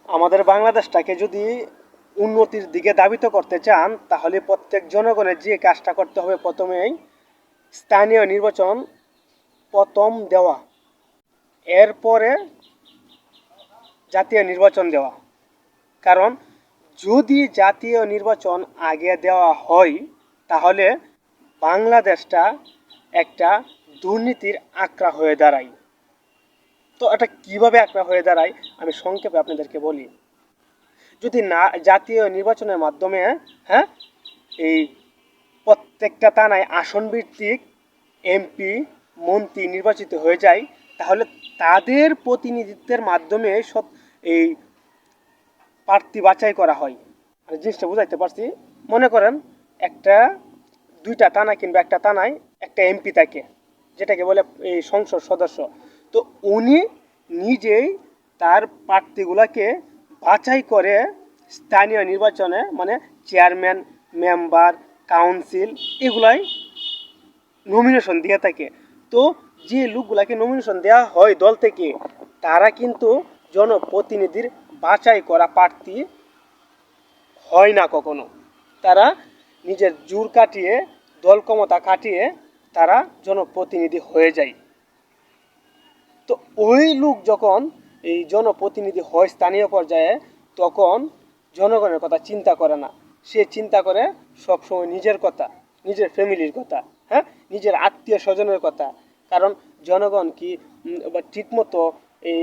আমাদের বাংলাদেশটাকে যদি উন্নতির দিকে ধাবিত করতে চান, তাহলে প্রত্যেক জনগণের যে কাজটা করতে হবে, প্রথমেই স্থানীয় নির্বাচন প্রথম দেওয়া, এরপরে জাতীয় নির্বাচন দেওয়া। কারণ যদি জাতীয় নির্বাচন আগে দেওয়া হয়, তাহলে বাংলাদেশটা একটা দুর্নীতির আঁকড়া হয়ে দাঁড়ায়। তো এটা কিভাবে আঁকড়া হয়ে দাঁড়ায় আমি সংক্ষেপে আপনাদেরকে বলি। যদি না জাতীয় নির্বাচনের মাধ্যমে, হ্যাঁ, এই প্রত্যেকটা থানায় আসন ভিত্তিক এমপি মন্ত্রী নির্বাচিত হয়ে যায়, তাহলে তাদের প্রতিনিধিত্বের মাধ্যমে সব এই প্রার্থী বাছাই করা হয়। আমি জিনিসটা বুঝাইতে পারছি। মনে করেন একটা দুইটা থানা কিংবা একটা থানায় একটা এমপি থাকে, যেটাকে বলে এই সংসদ সদস্য। তো উনি নিজেই তার প্রার্থীগুলোকে বাছাই করে স্থানীয় নির্বাচনে, মানে চেয়ারম্যান, মেম্বার, কাউন্সিল, এগুলাই নমিনেশন দিয়ে থাকে। তো যে লোকগুলাকে নমিনেশন দেওয়া হয় দল থেকে, তারা কিন্তু জনপ্রতিনিধির বাছাই করা প্রার্থী হয় না কখনো। তারা নিজের জোর কাটিয়ে, দল ক্ষমতা কাটিয়ে তারা জনপ্রতিনিধি হয়ে যায়। তো ওই লোক যখন এই জনপ্রতিনিধি হয় স্থানীয় পর্যায়ে, তখন জনগণের কথা চিন্তা করে না। সে চিন্তা করে সবসময় নিজের কথা, নিজের ফ্যামিলির কথা, হ্যাঁ, নিজের আত্মীয় স্বজনের কথা। কারণ জনগণ কি ঠিকমতো এই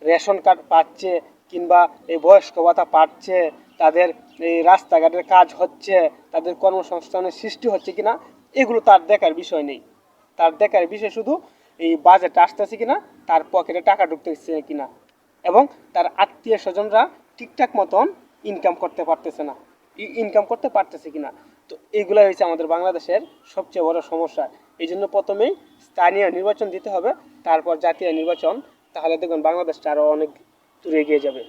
রেশন কার্ড পাচ্ছে, কিংবা এই বয়স্ক ভাতা পাচ্ছে, তাদের এই রাস্তাঘাটের কাজ হচ্ছে, তাদের কর্মসংস্থানের সৃষ্টি হচ্ছে কিনা, এগুলো তার দেখার বিষয় নেই। তার দেখার বিষয় শুধু এই বাজেট আসতেছে কিনা, তার পকেটে টাকা ঢুকতেছে কিনা, এবং তার আত্মীয় স্বজনরা ঠিকঠাক মতন ইনকাম করতে পারতেছে কিনা। তো এগুলো হয়েছে আমাদের বাংলাদেশের সবচেয়ে বড় সমস্যা। এই জন্য প্রথমেই স্থানীয় নির্বাচন দিতে হবে, তারপর জাতীয় নির্বাচন। তাহলে দেখবেন বাংলাদেশটা আরও অনেক দূরে এগিয়ে যাবে।